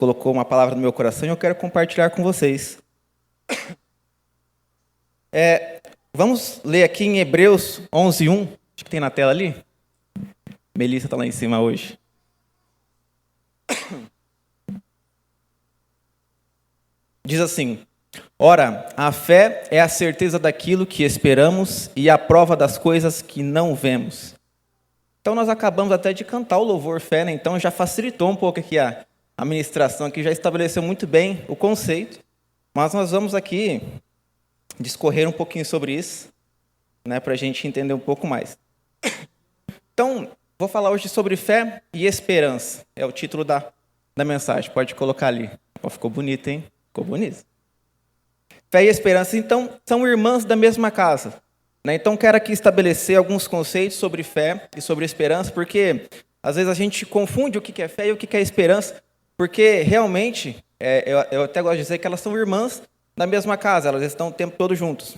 colocou uma palavra no meu coração e eu quero compartilhar com vocês. Vamos ler aqui em Hebreus 11:1. Acho que tem na tela ali. Melissa está lá em cima hoje. Diz assim: Ora, a fé é a certeza daquilo que esperamos e a prova das coisas que não vemos. Então nós acabamos até de cantar o louvor fé, né? Então já facilitou um pouco aqui a ministração, aqui já estabeleceu muito bem o conceito, mas nós vamos aqui discorrer um pouquinho sobre isso, né, para a gente entender um pouco mais. Então, vou falar hoje sobre fé e esperança, é o título da mensagem, pode colocar ali. Ficou bonito, hein? Ficou bonito. Fé e esperança, então, são irmãs da mesma casa. Né? Então, quero aqui estabelecer alguns conceitos sobre fé e sobre esperança, porque às vezes a gente confunde o que é fé e o que é esperança, porque realmente, eu até gosto de dizer que elas são irmãs da mesma casa, elas estão o tempo todo juntos.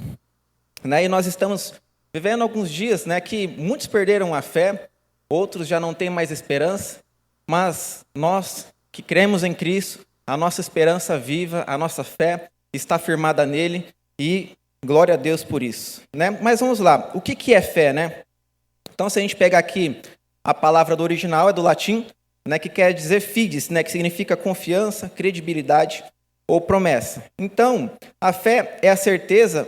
Né? E nós estamos vivendo alguns dias, né, que muitos perderam a fé, outros já não têm mais esperança, mas nós que cremos em Cristo, a nossa esperança viva, a nossa fé está firmada nele e glória a Deus por isso. Né? Mas vamos lá, o que é fé? Né? Então, se a gente pegar aqui a palavra do original, é do latim, né, que quer dizer fides, né, que significa confiança, credibilidade ou promessa. Então, a fé é a certeza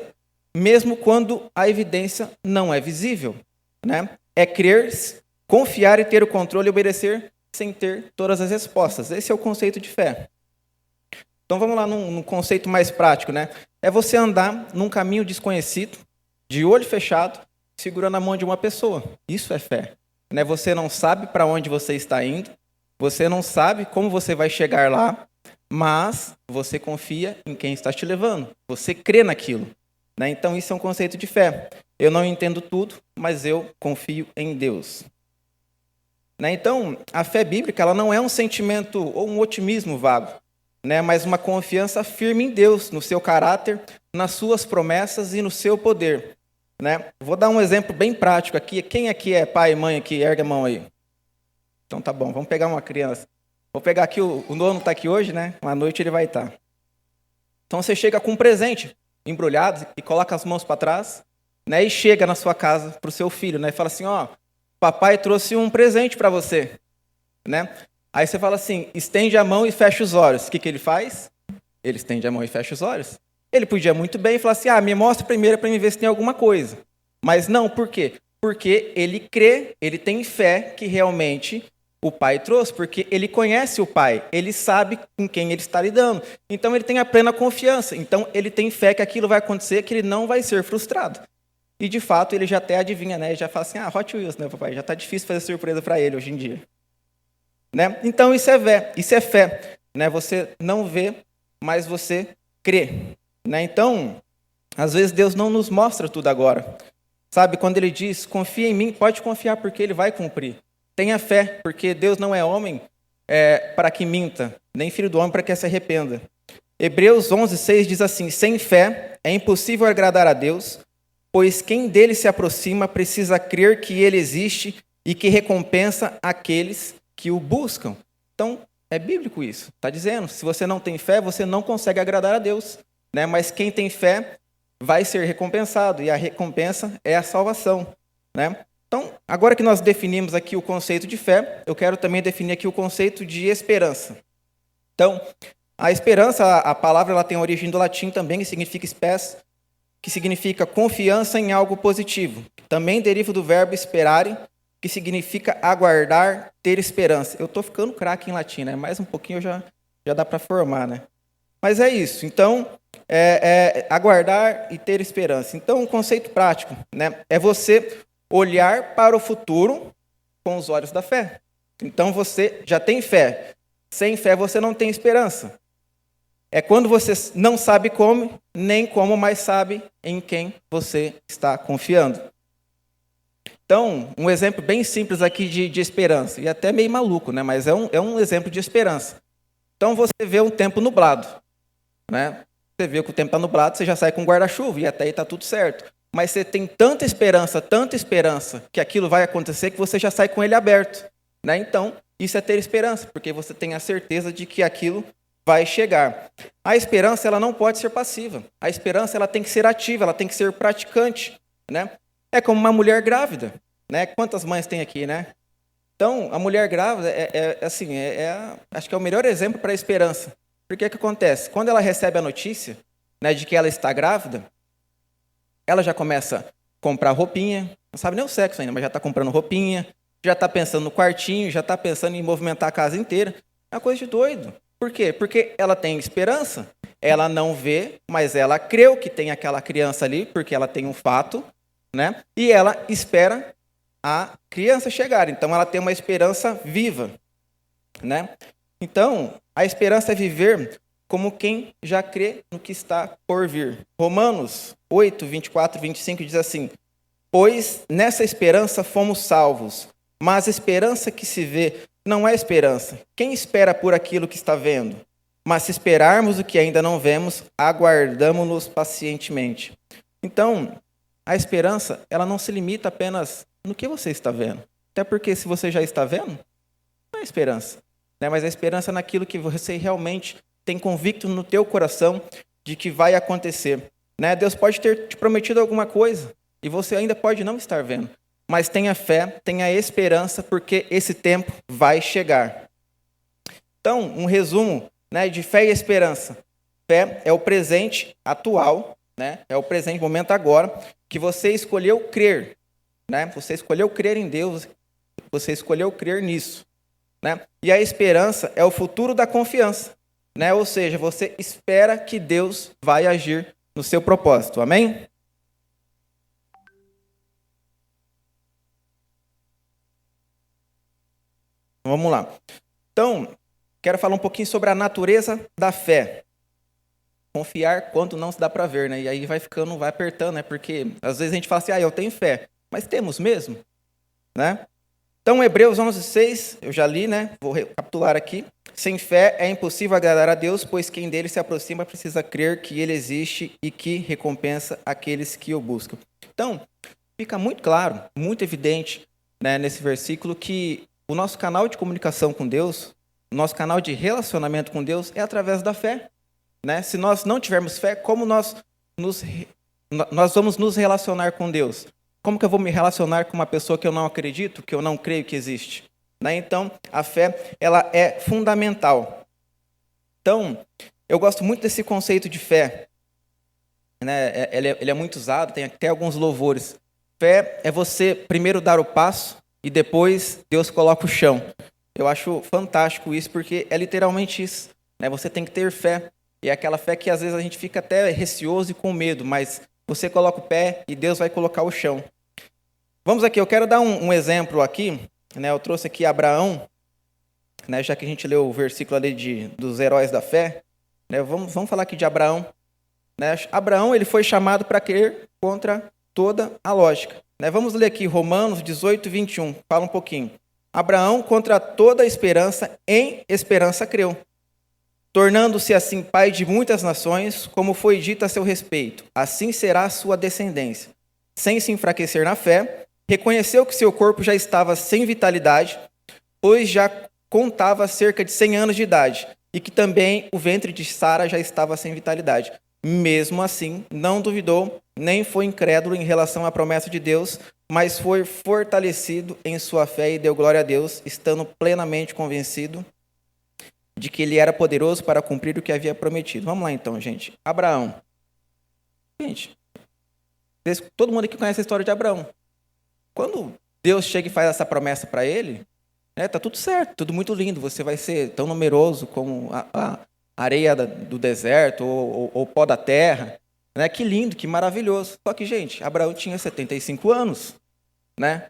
mesmo quando a evidência não é visível. Né? É crer, confiar e ter o controle e obedecer sem ter todas as respostas. Esse é o conceito de fé. Então vamos lá num conceito mais prático, né? É você andar num caminho desconhecido, de olho fechado, segurando a mão de uma pessoa. Isso é fé. Né? Você não sabe para onde você está indo, você não sabe como você vai chegar lá, mas você confia em quem está te levando. Você crê naquilo. Né? Então isso é um conceito de fé. Eu não entendo tudo, mas eu confio em Deus. Né? Então, a fé bíblica ela não é um sentimento ou um otimismo vago, né? Mas uma confiança firme em Deus, no seu caráter, nas suas promessas e no seu poder. Né? Vou dar um exemplo bem prático aqui. Quem aqui é pai e mãe aqui? Ergue a mão aí. Então tá bom, vamos pegar uma criança. Vou pegar aqui, o nono está aqui hoje, né? À noite ele vai estar. Então você chega com um presente embrulhado e coloca as mãos para trás, né? E chega na sua casa para o seu filho, né? E fala assim, ó, papai trouxe um presente para você, né? Aí você fala assim, estende a mão e fecha os olhos. O que ele faz? Ele estende a mão e fecha os olhos. Ele podia muito bem falar assim, me mostra primeiro para me ver se tem alguma coisa. Mas não, por quê? Porque ele crê, ele tem fé que realmente o pai trouxe, porque ele conhece o pai, ele sabe com quem ele está lidando. Então ele tem a plena confiança. Então ele tem fé que aquilo vai acontecer, que ele não vai ser frustrado. E de fato ele já até adivinha, né? Ele já fala assim, Hot Wheels, né, papai? Já está difícil fazer surpresa para ele hoje em dia. Né? Então isso é fé. Né? Você não vê, mas você crê. Né? Então, às vezes Deus não nos mostra tudo agora. Sabe, quando ele diz, confia em mim, pode confiar porque ele vai cumprir. Tenha fé, porque Deus não é homem para que minta, nem filho do homem para que se arrependa. Hebreus 11:6 diz assim, sem fé é impossível agradar a Deus, pois quem dele se aproxima precisa crer que ele existe e que recompensa aqueles que o buscam. Então, é bíblico isso. Está dizendo, se você não tem fé, você não consegue agradar a Deus. Né? Mas quem tem fé vai ser recompensado, e a recompensa é a salvação. Né? Então, agora que nós definimos aqui o conceito de fé, eu quero também definir aqui o conceito de esperança. Então, a esperança, a palavra ela tem origem do latim também, que significa spes, que significa confiança em algo positivo. Também deriva do verbo esperare, que significa aguardar, ter esperança. Eu estou ficando craque em latim, né? Mais um pouquinho já dá para formar, né? Mas é isso. Então, aguardar e ter esperança. Então, um conceito prático, né? É você olhar para o futuro com os olhos da fé. Então, você já tem fé. Sem fé, você não tem esperança. É quando você não sabe como, nem como, mas sabe em quem você está confiando. Então, um exemplo bem simples aqui de esperança, e até meio maluco, né? Mas é um exemplo de esperança. Então, você vê um tempo nublado. Né? Você vê que o tempo está nublado, você já sai com guarda-chuva, e até aí está tudo certo. Mas você tem tanta esperança, que aquilo vai acontecer, que você já sai com ele aberto. Né? Então, Isso é ter esperança, porque você tem a certeza de que aquilo vai chegar. A esperança, ela não pode ser passiva. A esperança, ela tem que ser ativa, ela tem que ser praticante, né? É como uma mulher grávida, né? Quantas mães tem aqui, né? Então, a mulher grávida acho que é o melhor exemplo para a esperança. Porque o que acontece? Quando ela recebe a notícia, né, de que ela está grávida, ela já começa a comprar roupinha, não sabe nem o sexo ainda, mas já está comprando roupinha, já está pensando no quartinho, já está pensando em movimentar a casa inteira. É uma coisa de doido. Por quê? Porque ela tem esperança. Ela não vê, mas ela creu que tem aquela criança ali, porque ela tem um fato, né? E ela espera a criança chegar. Então, ela tem uma esperança viva, né? Então, a esperança é viver como quem já crê no que está por vir. Romanos 8, 24 e 25 diz assim: pois nessa esperança fomos salvos, mas a esperança que se vê não é esperança. Quem espera por aquilo que está vendo? Mas se esperarmos o que ainda não vemos, aguardamo-nos pacientemente. Então, a esperança, ela não se limita apenas no que você está vendo. Até porque se você já está vendo, não é esperança, né? Mas a esperança é naquilo que você realmente tem convicto no teu coração de que vai acontecer, né? Deus pode ter te prometido alguma coisa e você ainda pode não estar vendo, mas tenha fé, tenha esperança, porque esse tempo vai chegar. Então, um resumo, né, de fé e esperança. Fé é o presente atual, né? É o presente momento agora que você escolheu crer, né? Você escolheu crer em Deus, você escolheu crer nisso, né? E a esperança é o futuro da confiança, né? Ou seja, você espera que Deus vai agir no seu propósito. Amém? Vamos lá. Então, quero falar um pouquinho sobre a natureza da fé. Confiar quando não se dá para ver, né? E aí vai ficando, vai apertando, né? Porque às vezes a gente fala assim, eu tenho fé, mas temos mesmo, né? Então, Hebreus 11:6, eu já li, né? Vou recapitular aqui. Sem fé é impossível agradar a Deus, pois quem dele se aproxima precisa crer que ele existe e que recompensa aqueles que o buscam. Então, fica muito claro, muito evidente, né, nesse versículo que o nosso canal de comunicação com Deus, o nosso canal de relacionamento com Deus é através da fé, né? Se nós não tivermos fé, como nós vamos nos relacionar com Deus? Como que eu vou me relacionar com uma pessoa que eu não acredito, que eu não creio que existe? Né? Então, a fé, ela é fundamental. Então, eu gosto muito desse conceito de fé, né? Ele é muito usado, tem até alguns louvores. Fé é você primeiro dar o passo e depois Deus coloca o chão. Eu acho fantástico isso, porque é literalmente isso, né? Você tem que ter fé. E é aquela fé que às vezes a gente fica até receoso e com medo, mas você coloca o pé e Deus vai colocar o chão. Vamos aqui, eu quero dar um exemplo aqui, né? Eu trouxe aqui Abraão, né? Já que a gente leu o versículo ali dos heróis da fé, né? Vamos falar aqui de Abraão, né? Abraão, ele foi chamado para crer contra toda a lógica, né? Vamos ler aqui Romanos 18, 21, fala um pouquinho. Abraão, contra toda a esperança, em esperança creu, tornando-se assim pai de muitas nações, como foi dito a seu respeito. Assim será a sua descendência. Sem se enfraquecer na fé, reconheceu que seu corpo já estava sem vitalidade, pois já contava cerca de 100 anos de idade, e que também o ventre de Sara já estava sem vitalidade. Mesmo assim, não duvidou, nem foi incrédulo em relação à promessa de Deus, mas foi fortalecido em sua fé e deu glória a Deus, estando plenamente convencido de que ele era poderoso para cumprir o que havia prometido. Vamos lá então, gente. Abraão. Gente, todo mundo aqui conhece a história de Abraão. Quando Deus chega e faz essa promessa para ele, né, tá tudo certo, tudo muito lindo. Você vai ser tão numeroso como a areia do deserto ou o pó da terra. Né? Que lindo, que maravilhoso. Só que, gente, Abraão tinha 75 anos. Né?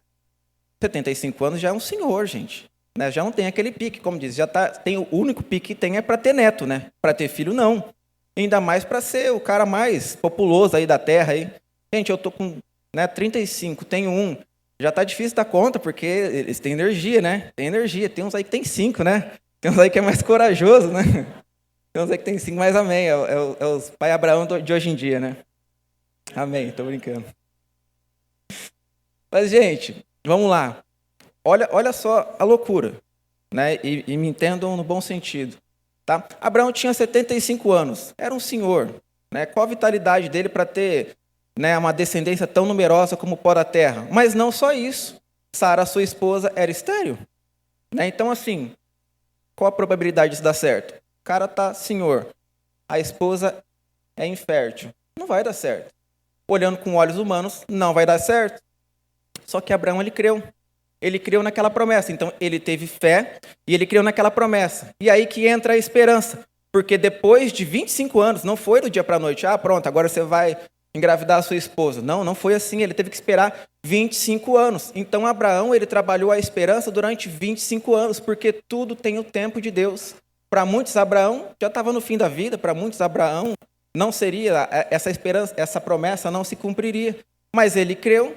75 anos já é um senhor, gente. Né? Já não tem aquele pique, como diz. Tem o único pique que tem é para ter neto, né? Para ter filho, não. Ainda mais para ser o cara mais populoso aí da terra. Aí. Gente, eu tô com 35, tenho um. Já tá difícil dar conta, porque eles têm energia, né? Tem energia. Tem uns aí que tem 5, né? Tem uns aí que é mais corajoso, né? Tem uns aí que tem 5, mas amém. É os pai Abraão de hoje em dia, né? Amém, tô brincando. Mas, gente, vamos lá. Olha só a loucura. né? E me entendam no bom sentido. Tá? Abraão tinha 75 anos, era um senhor. Né? Qual a vitalidade dele para ter, né, uma descendência tão numerosa como o pó da terra? Mas não só isso. Sara, sua esposa, era estéril. Né? Então, assim, qual a probabilidade disso dar certo? O cara tá senhor, a esposa é infértil. Não vai dar certo. Olhando com olhos humanos, não vai dar certo. Só que Abraão, ele creu. Ele creu naquela promessa. Então, ele teve fé e ele creu naquela promessa. E aí que entra a esperança. Porque depois de 25 anos, não foi do dia para a noite. Ah, pronto, agora você vai engravidar a sua esposa. Não, não foi assim. Ele teve que esperar 25 anos. Então, Abraão, ele trabalhou a esperança durante 25 anos, porque tudo tem o tempo de Deus. Para muitos, Abraão já estava no fim da vida. Para muitos, Abraão não seria, essa esperança, essa promessa não se cumpriria. Mas ele creu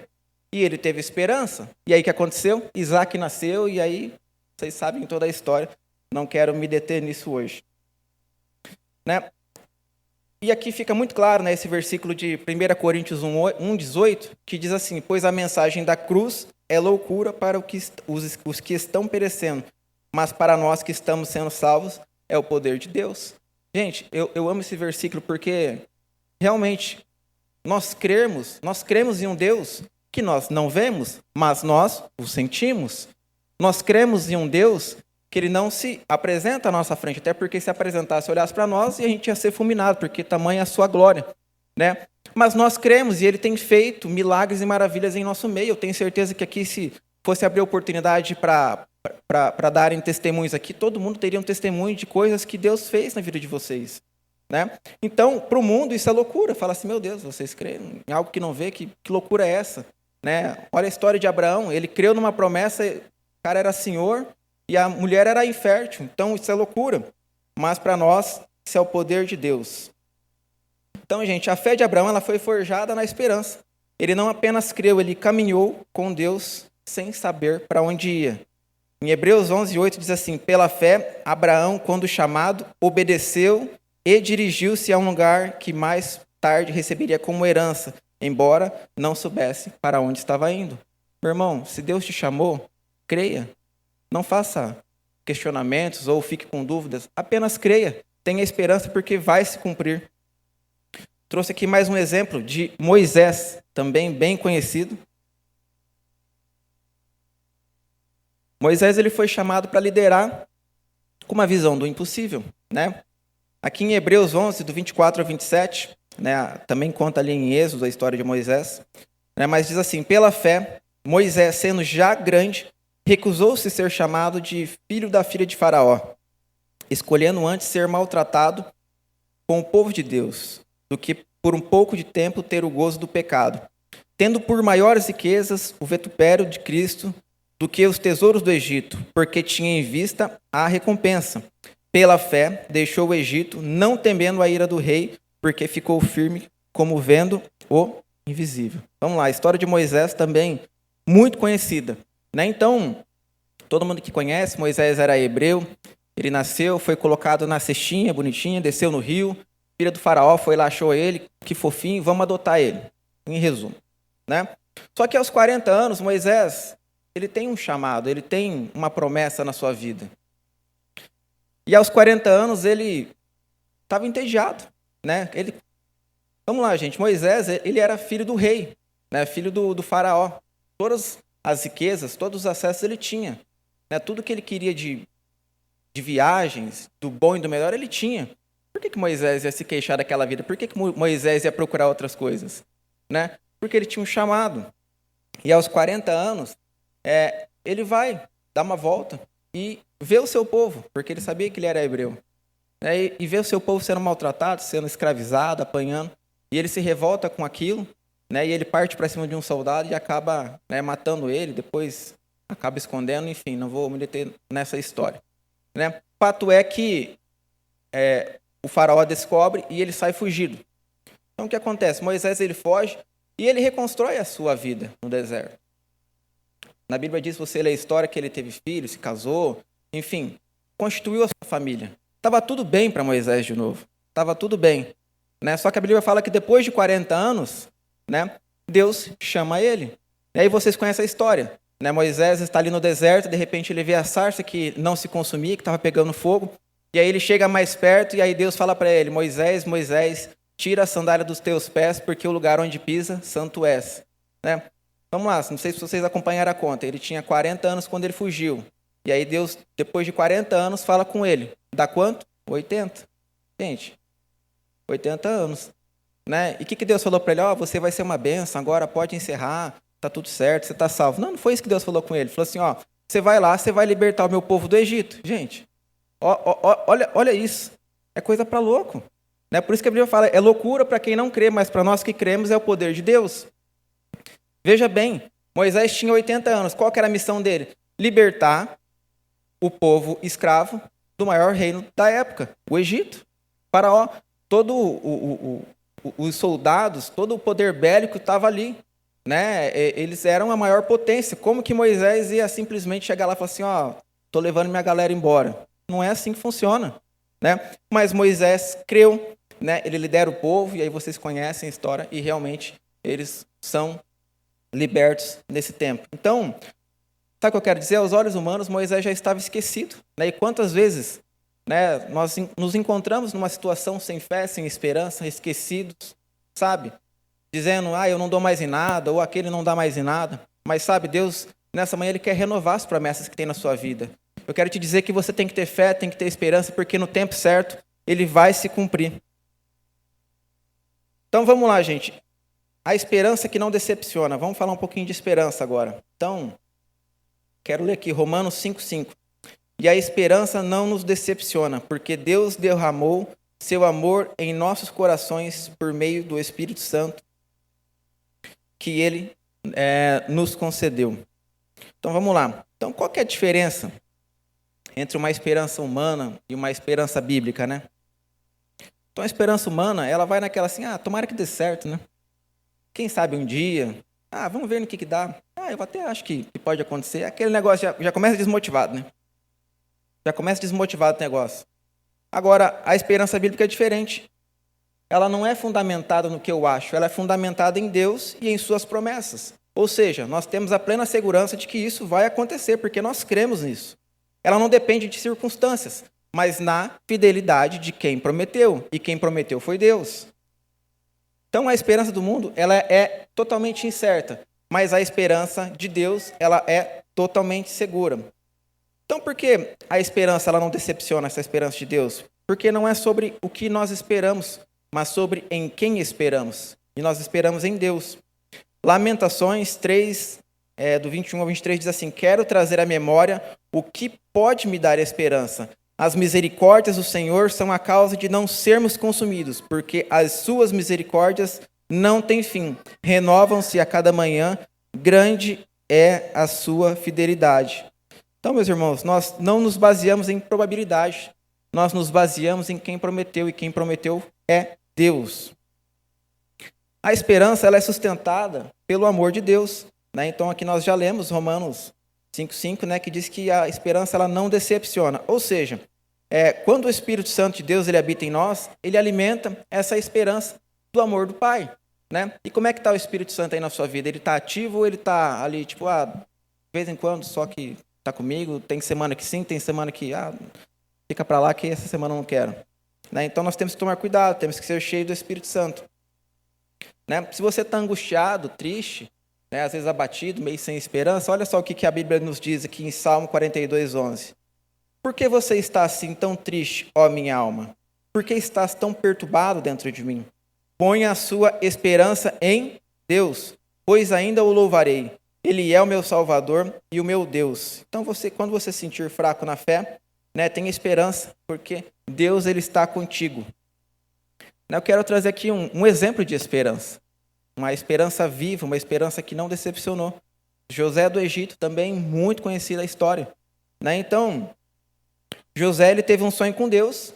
e ele teve esperança. E aí o que aconteceu? Isaac nasceu e aí vocês sabem toda a história. Não quero me deter nisso hoje. Né? E aqui fica muito claro, né, esse versículo de 1 Coríntios 1,18, que diz assim: pois a mensagem da cruz é loucura para os que estão perecendo, mas para nós que estamos sendo salvos é o poder de Deus. Gente, eu amo esse versículo porque realmente nós cremos em um Deus que nós não vemos, mas nós o sentimos. Nós cremos em um Deus que ele não se apresenta à nossa frente, até porque se apresentasse, olhasse para nós, e a gente ia ser fulminado, porque tamanha a sua glória. Né? Mas nós cremos, e ele tem feito milagres e maravilhas em nosso meio. Eu tenho certeza que aqui, se fosse abrir oportunidade para darem testemunhos aqui, todo mundo teria um testemunho de coisas que Deus fez na vida de vocês. Né? Então, para o mundo, isso é loucura. Fala assim, meu Deus, vocês creem em algo que não vê? Que loucura é essa? Né? Olha a história de Abraão, ele creu numa promessa, o cara era senhor, e a mulher era infértil. Então, isso é loucura. Mas, para nós, isso é o poder de Deus. Então, gente, a fé de Abraão ela foi forjada na esperança. Ele não apenas creu, ele caminhou com Deus sem saber para onde ia. Em Hebreus 11:8 diz assim: pela fé, Abraão, quando chamado, obedeceu e dirigiu-se a um lugar que mais tarde receberia como herança, embora não soubesse para onde estava indo. Meu irmão, se Deus te chamou, creia. Não faça questionamentos ou fique com dúvidas. Apenas creia. Tenha esperança porque vai se cumprir. Trouxe aqui mais um exemplo de Moisés, também bem conhecido. Moisés ele foi chamado para liderar com uma visão do impossível. Né? Aqui em Hebreus 11, do 24 ao 27, né, também conta ali em Êxodo a história de Moisés. Né, mas diz assim: pela fé, Moisés, sendo já grande, recusou-se ser chamado de filho da filha de Faraó, escolhendo antes ser maltratado com o povo de Deus, do que por um pouco de tempo ter o gozo do pecado, tendo por maiores riquezas o vitupério de Cristo do que os tesouros do Egito, porque tinha em vista a recompensa. Pela fé, deixou o Egito, não temendo a ira do rei, porque ficou firme como vendo o invisível. Vamos lá, a história de Moisés também muito conhecida. Né? Então, todo mundo que conhece, Moisés era hebreu, ele nasceu, foi colocado na cestinha bonitinha, desceu no rio, filha do faraó foi lá, achou ele, que fofinho, vamos adotar ele, em resumo. Né? Só que aos 40 anos, Moisés, ele tem um chamado, ele tem uma promessa na sua vida. E aos 40 anos, ele estava entediado. Né? Vamos lá, gente, Moisés, ele era filho do rei, né? Filho do faraó. Todas as riquezas, todos os acessos ele tinha. Né? Tudo que ele queria de viagens, do bom e do melhor, ele tinha. Por que Moisés ia se queixar daquela vida? Por que Moisés ia procurar outras coisas? Né? Porque ele tinha um chamado. E aos 40 anos, ele vai dar uma volta e ver o seu povo, porque ele sabia que ele era hebreu. Né? E ver o seu povo sendo maltratado, sendo escravizado, apanhando. E ele se revolta com aquilo. Né, e ele parte para cima de um soldado e acaba, né, matando ele, depois acaba escondendo, enfim, não vou me deter nessa história. Né? O fato é que o faraó descobre e ele sai fugido. Então o que acontece? Moisés ele foge e ele reconstrói a sua vida no deserto. Na Bíblia diz, você lê a história, que ele teve filhos, se casou, enfim, constituiu a sua família. Estava tudo bem para Moisés de novo, estava tudo bem. Né? Só que a Bíblia fala que depois de 40 anos, né, Deus chama ele. E aí vocês conhecem a história. Né? Moisés está ali no deserto, de repente ele vê a sarça que não se consumia, que estava pegando fogo, e aí ele chega mais perto, e aí Deus fala para ele, Moisés, Moisés, tira a sandália dos teus pés, porque o lugar onde pisa, santo és. Né? Vamos lá, não sei se vocês acompanharam a conta, ele tinha 40 anos quando ele fugiu, e aí Deus, depois de 40 anos, fala com ele, dá quanto? 80. Gente, 80 anos. Né? E o que Deus falou para ele? Você vai ser uma bênção, agora pode encerrar, está tudo certo, você está salvo. Não, não foi isso que Deus falou com ele. Ele falou assim, você vai lá, você vai libertar o meu povo do Egito. Gente, olha isso. É coisa para louco. Né? Por isso que a Bíblia fala, é loucura para quem não crê, mas para nós que cremos é o poder de Deus. Veja bem, Moisés tinha 80 anos. Qual que era a missão dele? Libertar o povo escravo do maior reino da época, o Egito. Faraó, todo os soldados, todo o poder bélico estava ali. Né? Eles eram a maior potência. Como que Moisés ia simplesmente chegar lá e falar assim, estou levando minha galera embora? Não é assim que funciona. Né? Mas Moisés creu, né? Ele lidera o povo, e aí vocês conhecem a história, e realmente eles são libertos nesse tempo. Então, sabe o que eu quero dizer? Aos olhos humanos, Moisés já estava esquecido. Né? E quantas vezes, né, nós nos encontramos numa situação sem fé, sem esperança, esquecidos, sabe? Dizendo, eu não dou mais em nada, ou aquele não dá mais em nada. Mas sabe, Deus, nessa manhã, Ele quer renovar as promessas que tem na sua vida. Eu quero te dizer que você tem que ter fé, tem que ter esperança, porque no tempo certo, Ele vai se cumprir. Então vamos lá, gente. A esperança que não decepciona. Vamos falar um pouquinho de esperança agora. Então, quero ler aqui Romanos 5:5. E a esperança não nos decepciona, porque Deus derramou seu amor em nossos corações por meio do Espírito Santo que Ele nos concedeu. Então vamos lá. Então qual que é a diferença entre uma esperança humana e uma esperança bíblica, né? Então a esperança humana, ela vai naquela assim, tomara que dê certo, né? Quem sabe um dia, vamos ver no que dá. Eu até acho que pode acontecer. Aquele negócio já começa desmotivado, né? Já começa desmotivado o negócio. Agora, a esperança bíblica é diferente. Ela não é fundamentada no que eu acho, ela é fundamentada em Deus e em suas promessas. Ou seja, nós temos a plena segurança de que isso vai acontecer, porque nós cremos nisso. Ela não depende de circunstâncias, mas na fidelidade de quem prometeu, e quem prometeu foi Deus. Então, a esperança do mundo, ela é totalmente incerta, mas a esperança de Deus, ela é totalmente segura. Então, por que a esperança ela não decepciona, essa esperança de Deus? Porque não é sobre o que nós esperamos, mas sobre em quem esperamos. E nós esperamos em Deus. Lamentações 3, do 21 ao 23, diz assim, quero trazer à memória o que pode me dar esperança. As misericórdias do Senhor são a causa de não sermos consumidos, porque as suas misericórdias não têm fim. Renovam-se a cada manhã, grande é a sua fidelidade. Então, meus irmãos, nós não nos baseamos em probabilidade, nós nos baseamos em quem prometeu, e quem prometeu é Deus. A esperança ela é sustentada pelo amor de Deus. Né? Então, aqui nós já lemos Romanos 5:5, né, que diz que a esperança ela não decepciona. Ou seja, quando o Espírito Santo de Deus ele habita em nós, ele alimenta essa esperança do amor do Pai. Né? E como é que está o Espírito Santo aí na sua vida? Ele está ativo ou ele está ali, tipo, de vez em quando, só que está comigo? Tem semana que sim, tem semana que, fica para lá que essa semana eu não quero. Né? Então nós temos que tomar cuidado, temos que ser cheios do Espírito Santo. Né? Se você está angustiado, triste, né, às vezes abatido, meio sem esperança, olha só o que a Bíblia nos diz aqui em Salmo 42:11. Por que você está assim tão triste, ó minha alma? Por que estás tão perturbado dentro de mim? Ponha a sua esperança em Deus, pois ainda o louvarei. Ele é o meu Salvador e o meu Deus. Então, quando você se sentir fraco na fé, né, tenha esperança, porque Deus ele está contigo. Eu quero trazer aqui um exemplo de esperança. Uma esperança viva, uma esperança que não decepcionou. José do Egito, também muito conhecida a história. Né? Então, José ele teve um sonho com Deus,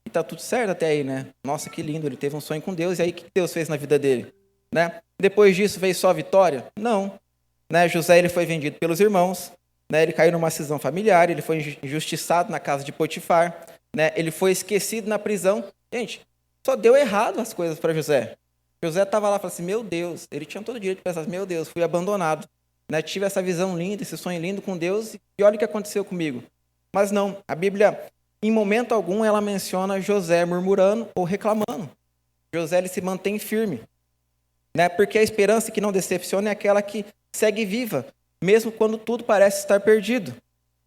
e está tudo certo até aí, né? Nossa, que lindo, ele teve um sonho com Deus, e aí o que Deus fez na vida dele? Né? Depois disso, veio só a vitória? Não. Né? José ele foi vendido pelos irmãos, né? Ele caiu numa cisão familiar, ele foi injustiçado na casa de Potifar, né? Ele foi esquecido na prisão. Gente, só deu errado as coisas para José. José estava lá e falou assim, meu Deus, ele tinha todo o direito de pensar assim, meu Deus, fui abandonado. né? Tive essa visão linda, esse sonho lindo com Deus, e olha o que aconteceu comigo. Mas não, a Bíblia, em momento algum, ela menciona José murmurando ou reclamando. José, ele se mantém firme, né? Porque a esperança que não decepciona é aquela que segue viva, mesmo quando tudo parece estar perdido,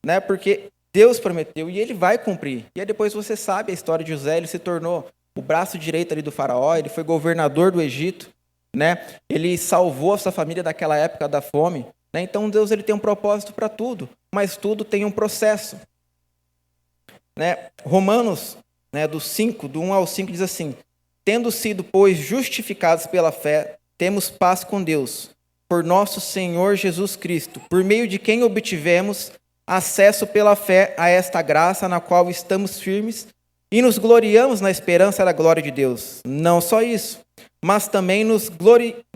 né? Porque Deus prometeu e ele vai cumprir. E aí depois você sabe a história de José, ele se tornou o braço direito ali do faraó, ele foi governador do Egito, né? Ele salvou a sua família daquela época da fome, né? Então Deus, ele tem um propósito para tudo, mas tudo tem um processo, né? Romanos, né, do 1 ao 5 diz assim: tendo sido, pois, justificados pela fé, temos paz com Deus, por nosso Senhor Jesus Cristo, por meio de quem obtivemos acesso pela fé a esta graça na qual estamos firmes e nos gloriamos na esperança da glória de Deus. Não só isso, mas também nos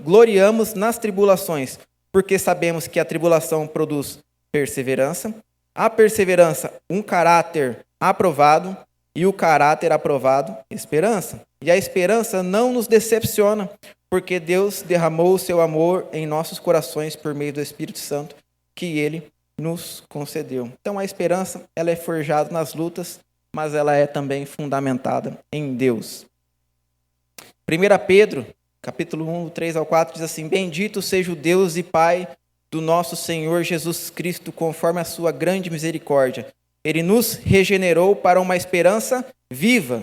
gloriamos nas tribulações, porque sabemos que a tribulação produz perseverança, a perseverança, um caráter aprovado, e o caráter aprovado, esperança. E a esperança não nos decepciona, porque Deus derramou o seu amor em nossos corações por meio do Espírito Santo que Ele nos concedeu. Então a esperança, ela é forjada nas lutas, mas ela é também fundamentada em Deus. 1 Pedro, capítulo 1, 3 ao 4, diz assim: bendito seja o Deus e Pai do nosso Senhor Jesus Cristo, conforme a sua grande misericórdia. Ele nos regenerou para uma esperança viva,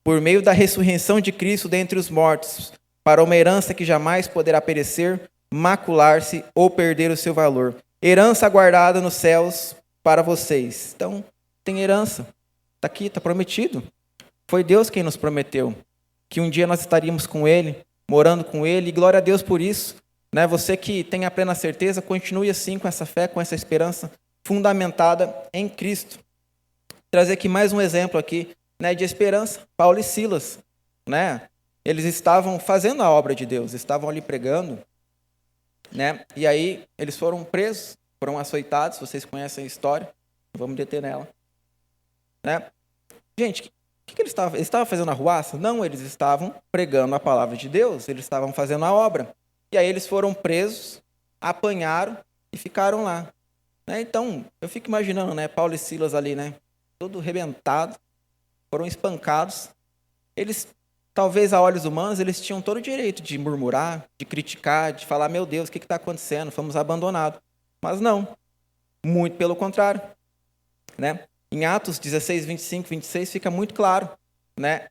por meio da ressurreição de Cristo dentre os mortos, para uma herança que jamais poderá perecer, macular-se ou perder o seu valor. Herança guardada nos céus para vocês. Então, tem herança. Está aqui, está prometido. Foi Deus quem nos prometeu que um dia nós estaríamos com Ele, morando com Ele, e glória a Deus por isso. Né? Você que tem a plena certeza, continue assim com essa fé, com essa esperança fundamentada em Cristo. Trazer aqui mais um exemplo aqui, né, de esperança. Paulo e Silas, né? Eles estavam fazendo a obra de Deus, estavam ali pregando, né? E aí eles foram presos, foram açoitados. Vocês conhecem a história, não vamos deter nela, né? Gente, o que eles estavam? Eles estavam fazendo arruaça? Não, eles estavam pregando a palavra de Deus, eles estavam fazendo a obra. E aí eles foram presos, apanharam e ficaram lá. Né? Então, eu fico imaginando, né, Paulo e Silas ali, né, todo arrebentado, foram espancados. Eles, talvez a olhos humanos, eles tinham todo o direito de murmurar, de criticar, de falar: meu Deus, o que está acontecendo? Fomos abandonados. Mas não, muito pelo contrário. Né? Em Atos 16, 25, 26, fica muito claro, né,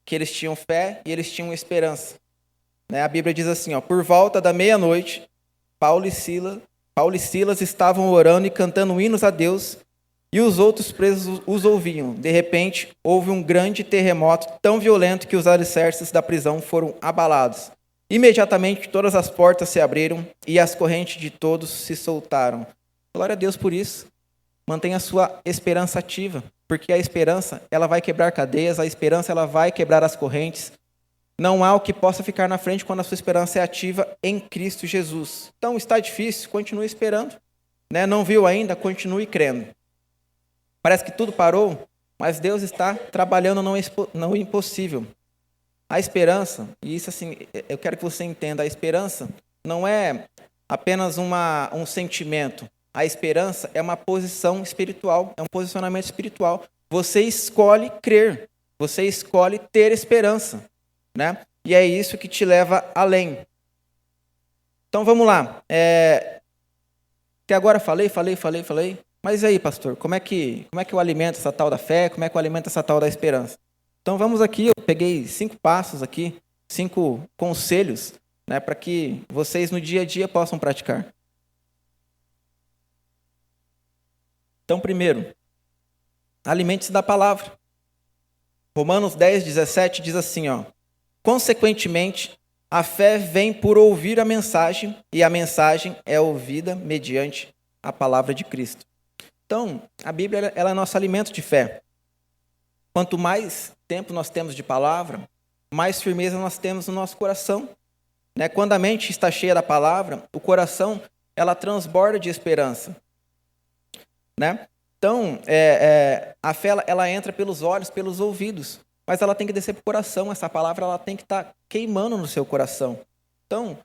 que eles tinham fé e eles tinham esperança. Né? A Bíblia diz assim, ó: por volta da meia-noite, Paulo e Silas estavam orando e cantando hinos a Deus, e os outros presos os ouviam. De repente, houve um grande terremoto tão violento que os alicerces da prisão foram abalados. Imediatamente, todas as portas se abriram e as correntes de todos se soltaram. Glória a Deus por isso. Mantenha a sua esperança ativa, porque a esperança, ela vai quebrar cadeias, a esperança, ela vai quebrar as correntes. Não há o que possa ficar na frente quando a sua esperança é ativa em Cristo Jesus. Então, está difícil, continue esperando. Né? Não viu ainda? Continue crendo. Parece que tudo parou, mas Deus está trabalhando no impossível. A esperança, e isso assim, eu quero que você entenda, a esperança não é apenas um sentimento. A esperança é uma posição espiritual, é um posicionamento espiritual. Você escolhe crer, você escolhe ter esperança. Né? E é isso que te leva além. Então vamos lá. Até agora falei. Mas e aí, pastor, como é que eu alimento essa tal da fé? Como é que eu alimento essa tal da esperança? Então vamos aqui, eu peguei 5 passos aqui, 5 conselhos, né, para que vocês no dia a dia possam praticar. Então, primeiro, alimente-se da palavra. Romanos 10, 17 diz assim, ó: consequentemente, a fé vem por ouvir a mensagem, e a mensagem é ouvida mediante a palavra de Cristo. Então, a Bíblia, ela é nosso alimento de fé. Quanto mais tempo nós temos de palavra, mais firmeza nós temos no nosso coração. Né? Quando a mente está cheia da palavra, o coração, ela transborda de esperança. Né? Então, a fé, ela entra pelos olhos, pelos ouvidos, mas ela tem que descer para o coração. Essa palavra, ela tem que estar queimando no seu coração. Então,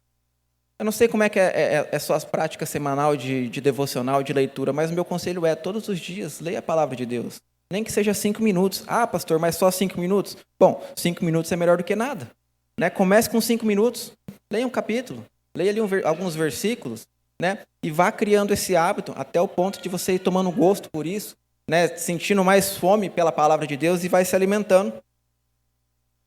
Eu não sei como é que é suas práticas semanal de devocional, de leitura, mas o meu conselho é, todos os dias, leia a palavra de Deus. Nem que seja 5 minutos. Ah, pastor, mas só 5 minutos? Bom, 5 minutos é melhor do que nada. Né? Comece com 5 minutos, leia um capítulo, leia ali alguns versículos, né? E vá criando esse hábito até o ponto de você ir tomando gosto por isso, né? Sentindo mais fome pela palavra de Deus e vai se alimentando.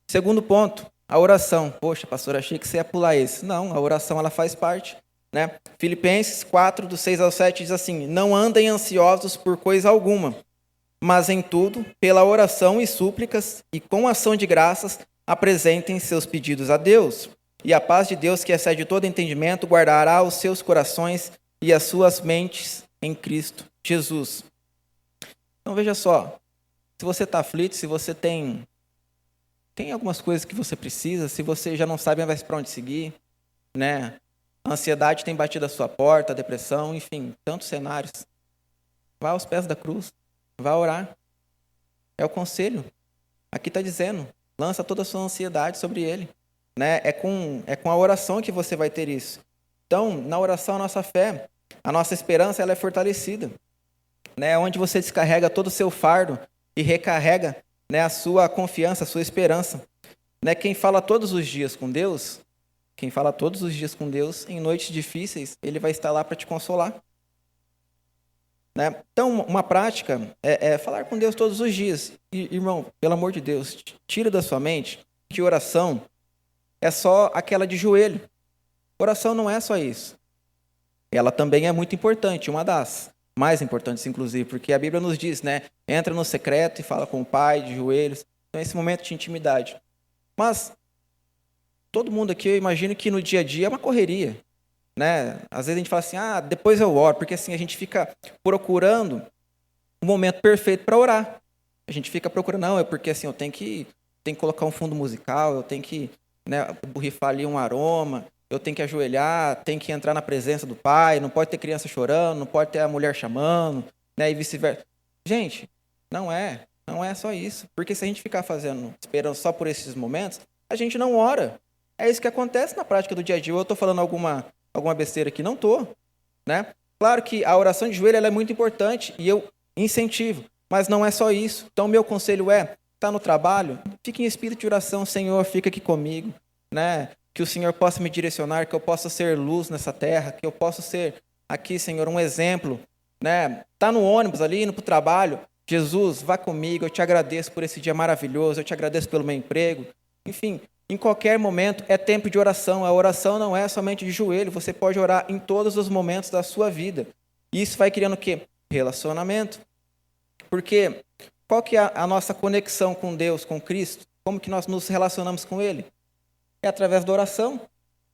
Segundo ponto, a oração. Poxa, pastor, achei que você ia pular esse. Não, a oração ela faz parte. Né? Filipenses 4, do 6 ao 7, diz assim: não andem ansiosos por coisa alguma, mas em tudo, pela oração e súplicas, e com ação de graças, apresentem seus pedidos a Deus. E a paz de Deus, que excede todo entendimento, guardará os seus corações e as suas mentes em Cristo Jesus. Então veja só, se você está aflito, se você tem algumas coisas que você precisa, se você já não sabe mais para onde seguir, né? A ansiedade tem batido a sua porta, a depressão, enfim, tantos cenários. Vá aos pés da cruz, vá orar. É o conselho. Aqui está dizendo, lança toda a sua ansiedade sobre ele. Né? É com a oração que você vai ter isso. Então, na oração, a nossa fé, a nossa esperança, ela é fortalecida. Né? Onde você descarrega todo o seu fardo e recarrega, né, a sua confiança, a sua esperança. Né? Quem fala todos os dias com Deus, em noites difíceis, ele vai estar lá para te consolar. Né? Então, uma prática é falar com Deus todos os dias. E, irmão, pelo amor de Deus, tira da sua mente que oração é só aquela de joelho. Oração não é só isso. Ela também é muito importante, uma das mais importantes, inclusive, porque a Bíblia nos diz, né? Entra no secreto e fala com o Pai de joelhos. Então, esse momento de intimidade. Mas, todo mundo aqui, eu imagino que no dia a dia é uma correria. Né? Às vezes a gente fala assim, depois eu oro, porque assim a gente fica procurando o momento perfeito para orar. A gente fica procurando, não, é porque assim eu tenho que colocar um fundo musical, eu tenho que, né, borrifar ali um aroma, eu tenho que ajoelhar, tenho que entrar na presença do Pai, não pode ter criança chorando, não pode ter a mulher chamando, né, e vice-versa. Gente, não é só isso, porque se a gente ficar esperando só por esses momentos, a gente não ora. É isso que acontece na prática do dia a dia. Eu estou falando alguma besteira aqui? Não estou. Né? Claro que a oração de joelho ela é muito importante e eu incentivo, mas não é só isso. Então, meu conselho está no trabalho, fique em espírito de oração, Senhor, fica aqui comigo, né? Que o Senhor possa me direcionar, que eu possa ser luz nessa terra, que eu possa ser aqui, Senhor, um exemplo. Né? Tá no ônibus ali, indo para o trabalho, Jesus, vá comigo, eu te agradeço por esse dia maravilhoso, eu te agradeço pelo meu emprego. Enfim, em qualquer momento é tempo de oração. A oração não é somente de joelho, você pode orar em todos os momentos da sua vida. E isso vai criando o quê? Relacionamento. Porque qual que é a nossa conexão com Deus, com Cristo? Como que nós nos relacionamos com Ele? É através da oração.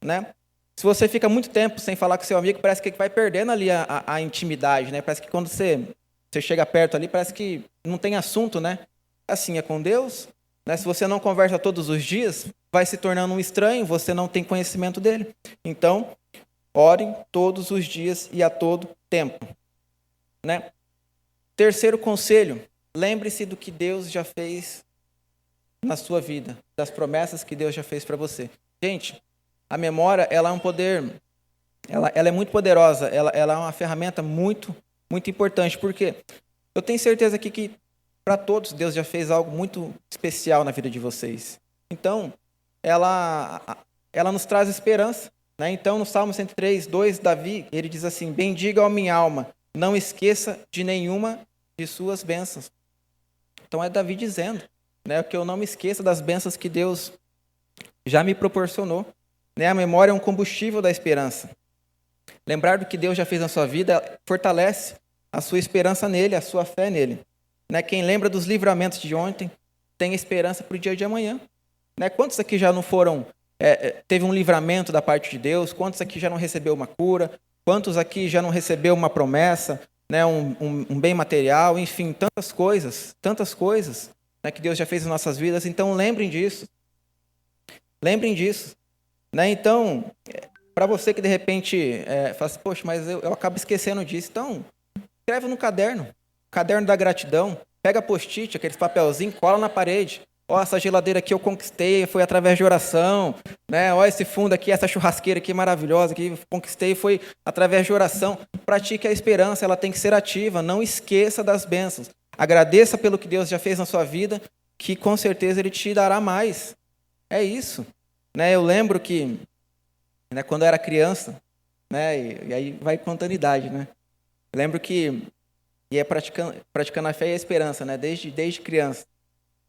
Né? Se você fica muito tempo sem falar com seu amigo, parece que vai perdendo ali a intimidade. Né? Parece que quando você chega perto ali, parece que não tem assunto. Né? Assim é com Deus. Né? Se você não conversa todos os dias, vai se tornando um estranho, você não tem conhecimento dele. Então, orem todos os dias e a todo tempo. Né? Terceiro conselho, lembre-se do que Deus já fez na sua vida, das promessas que Deus já fez para você. Gente, a memória ela é um poder, ela é muito poderosa, ela é uma ferramenta muito, muito importante, porque eu tenho certeza aqui que para todos, Deus já fez algo muito especial na vida de vocês. Então, ela nos traz esperança. Né? Então, no Salmo 103, 2, Davi, ele diz assim, bendiga a minha alma, não esqueça de nenhuma de suas bênçãos. Então, é Davi dizendo, né, que eu não me esqueça das bênçãos que Deus já me proporcionou. Né? A memória é um combustível da esperança. Lembrar do que Deus já fez na sua vida fortalece a sua esperança nele, a sua fé nele. Né? Quem lembra dos livramentos de ontem tem esperança para o dia de amanhã. Né? Quantos aqui já não teve um livramento da parte de Deus? Quantos aqui já não recebeu uma cura? Quantos aqui já não recebeu uma promessa, né? um bem material? Enfim, tantas coisas, né? que Deus já fez nas nossas vidas. Então, lembrem disso. Lembrem disso. Né? Então, para você que de repente fala assim, poxa, mas eu acabo esquecendo disso. Então, escreve no caderno da gratidão, pega post-it, aqueles papelzinhos, cola na parede. Ó, essa geladeira aqui eu conquistei, foi através de oração, né? Ó, esse fundo aqui, essa churrasqueira aqui maravilhosa que eu conquistei, foi através de oração. Pratique a esperança, ela tem que ser ativa, não esqueça das bênçãos. Agradeça pelo que Deus já fez na sua vida, que com certeza Ele te dará mais. É isso. Né? Eu lembro que, né, quando eu era criança, né, e aí vai contando idade, né? Eu lembro que ia praticando a fé e a esperança, né, desde criança.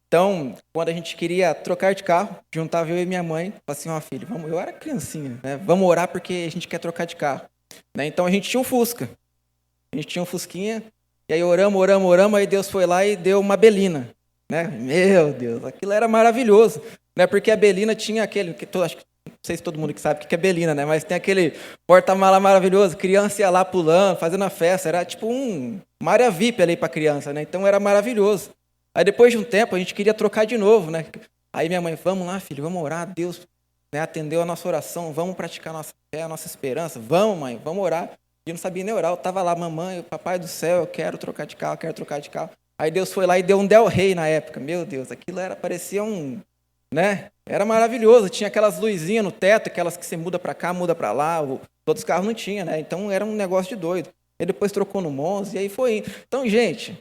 Então, quando a gente queria trocar de carro, juntava eu e minha mãe, falava assim, ó, filho, vamos, eu era criancinha, né? Vamos orar porque a gente quer trocar de carro. Né? Então a gente tinha um Fusca. A gente tinha um Fusquinha, e aí oramos, aí Deus foi lá e deu uma Belina. Né? Meu Deus, aquilo era maravilhoso. Né? Porque a Belina tinha aquele, acho que não sei se todo mundo que sabe o que é Belina, né? Mas tem aquele porta-mala maravilhoso, criança ia lá pulando, fazendo a festa, era tipo uma área VIP ali para criança, né? Então era maravilhoso. Aí depois de um tempo a gente queria trocar de novo, né? Aí minha mãe, vamos lá, filho, vamos orar, Deus, né, atendeu a nossa oração, vamos praticar a nossa fé, a nossa esperança, vamos, mãe, vamos orar. E eu não sabia nem orar, eu estava lá, mamãe, papai do céu, eu quero trocar de carro, quero trocar de carro. Aí Deus foi lá e deu um Del Rey na época, meu Deus, aquilo parecia né? Era maravilhoso, tinha aquelas luzinhas no teto, aquelas que você muda para cá, muda para lá, todos os carros não tinha, né? Então era um negócio de doido. Ele depois trocou no Monza e aí foi indo. Então, gente,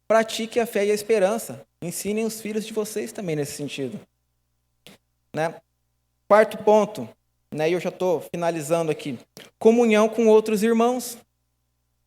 pratique a fé e a esperança. Ensinem os filhos de vocês também nesse sentido. Né? Quarto ponto, né? E eu já estou finalizando aqui. Comunhão com outros irmãos.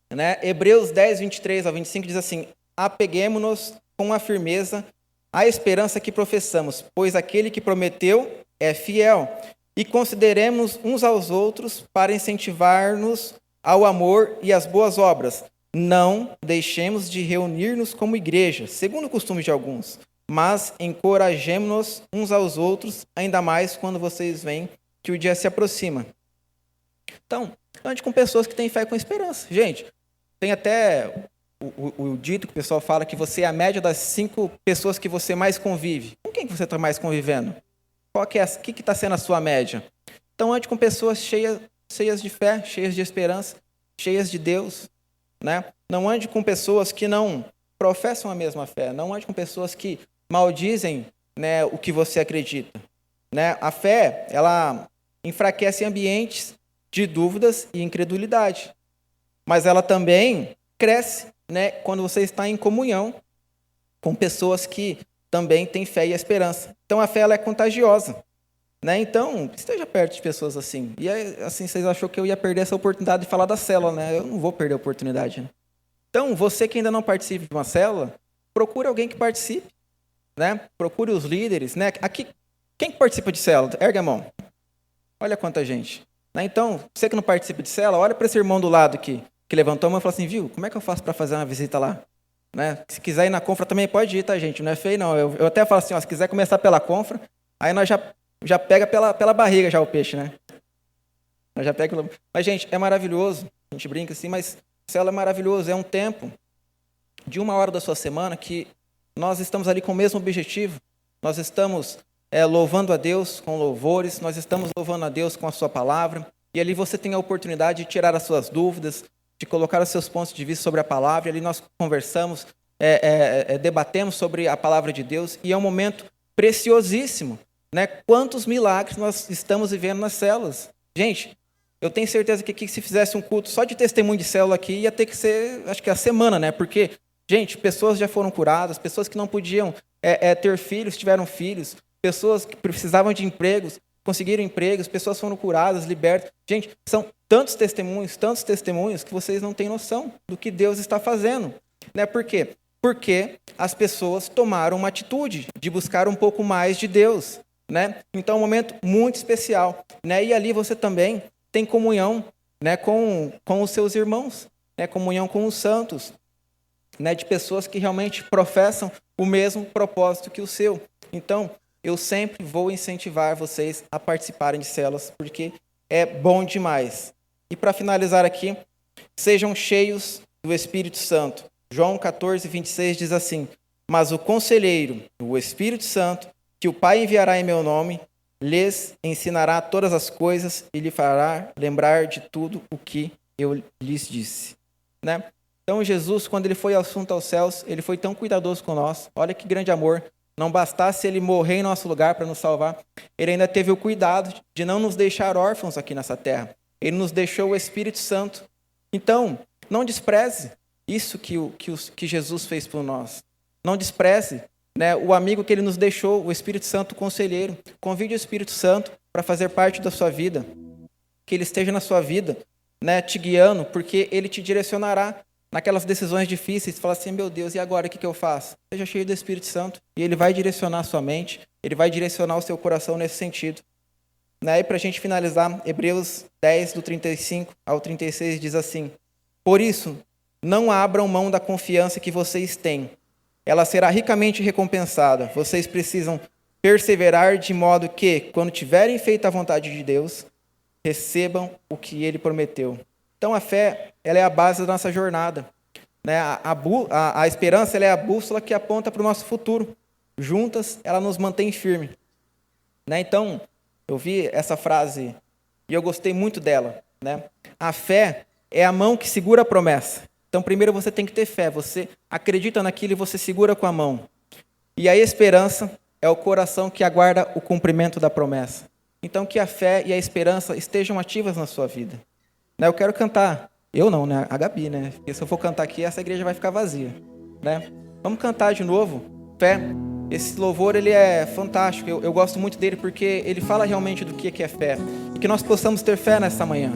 Né? Hebreus 10, 23 ao 25 diz assim, apeguemo-nos com a firmeza à esperança que professamos, pois aquele que prometeu é fiel. E consideremos uns aos outros para incentivar-nos ao amor e às boas obras. Não deixemos de reunir-nos como igreja, segundo o costume de alguns, mas encorajemo-nos uns aos outros, ainda mais quando vocês veem que o dia se aproxima. Então, ande com pessoas que têm fé com esperança. Gente, tem até o dito que o pessoal fala que você é a média das 5 pessoas que você mais convive. Com quem que você está mais convivendo? O que está sendo a sua média? Então, ande com pessoas cheias de fé, cheias de esperança, cheias de Deus. Né? Não ande com pessoas que não professam a mesma fé. Não ande com pessoas que maldizem, né, o que você acredita. Né? A fé, ela enfraquece ambientes de dúvidas e incredulidade. Mas ela também cresce, né, quando você está em comunhão com pessoas que também têm fé e esperança. Então, a fé ela é contagiosa. Né? Então, esteja perto de pessoas assim. E assim, vocês achou que eu ia perder essa oportunidade de falar da célula, né? Eu não vou perder a oportunidade. Né? Então, você que ainda não participe de uma célula, procure alguém que participe. Né? Procure os líderes. Né? Aqui, quem participa de célula? Ergue a mão. Olha quanta gente. Né? Então, você que não participa de célula, olha para esse irmão do lado aqui, que levantou a mão e falou assim, viu, como é que eu faço para fazer uma visita lá? Né? Se quiser ir na confra também pode ir, tá, gente? Não é feio, não. Eu até falo assim, ó, se quiser começar pela confra, aí nós já pega pela barriga já o peixe, né? Já pega. Mas, gente, é maravilhoso. A gente brinca assim, mas célula é maravilhoso. É um tempo de 1 hora da sua semana que nós estamos ali com o mesmo objetivo. Nós estamos louvando a Deus com louvores, nós estamos louvando a Deus com a sua palavra, e ali você tem a oportunidade de tirar as suas dúvidas, de colocar os seus pontos de vista sobre a palavra, e ali nós conversamos, debatemos sobre a palavra de Deus, e é um momento preciosíssimo. Né? Quantos milagres nós estamos vivendo nas células. Gente, eu tenho certeza que aqui, se fizesse um culto só de testemunho de célula aqui, ia ter que ser, acho que a semana, né? Porque, gente, pessoas já foram curadas, pessoas que não podiam ter filhos, tiveram filhos, pessoas que precisavam de empregos, conseguiram empregos, pessoas foram curadas, libertas. Gente, são tantos testemunhos que vocês não têm noção do que Deus está fazendo. Né? Por quê? Porque as pessoas tomaram uma atitude de buscar um pouco mais de Deus. Né? Então, é um momento muito especial. Né? E ali você também tem comunhão, né, com os seus irmãos, né, comunhão com os santos, né, de pessoas que realmente professam o mesmo propósito que o seu. Então, eu sempre vou incentivar vocês a participarem de células, porque é bom demais. E para finalizar aqui, sejam cheios do Espírito Santo. João 14, 26 diz assim, mas o conselheiro, o Espírito Santo, que o Pai enviará em meu nome, lhes ensinará todas as coisas e lhe fará lembrar de tudo o que eu lhes disse. Né? Então, Jesus, quando ele foi assunto aos céus, ele foi tão cuidadoso com nós. Olha que grande amor não bastasse ele morrer em nosso lugar para nos salvar, ele ainda teve o cuidado de não nos deixar órfãos aqui nessa terra. Ele nos deixou o Espírito Santo. Então, não despreze isso que Jesus fez por nós. Não despreze, né, o amigo que ele nos deixou, o Espírito Santo conselheiro. Convide o Espírito Santo para fazer parte da sua vida. Que ele esteja na sua vida, né, te guiando, porque ele te direcionará naquelas decisões difíceis. Fala assim, meu Deus, e agora o que eu faço? Seja cheio do Espírito Santo e ele vai direcionar a sua mente, ele vai direcionar o seu coração nesse sentido. E para a gente finalizar, Hebreus 10, do 35 ao 36, diz assim: por isso, não abram mão da confiança que vocês têm. Ela será ricamente recompensada. Vocês precisam perseverar de modo que, quando tiverem feito a vontade de Deus, recebam o que ele prometeu. Então, a fé, ela é a base da nossa jornada. A esperança, ela é a bússola que aponta para o nosso futuro. Juntas, ela nos mantém firme. Então, eu vi essa frase e eu gostei muito dela. A fé é a mão que segura a promessa. Então, primeiro você tem que ter fé. Você acredita naquilo e você segura com a mão. E a esperança é o coração que aguarda o cumprimento da promessa. Então, que a fé e a esperança estejam ativas na sua vida. Eu quero cantar. Eu não, né? A Gabi, né? Porque se eu for cantar aqui, essa igreja vai ficar vazia. Vamos cantar de novo. Fé. Esse louvor, ele é fantástico. Eu gosto muito dele porque ele fala realmente do que é fé. E que nós possamos ter fé nessa manhã.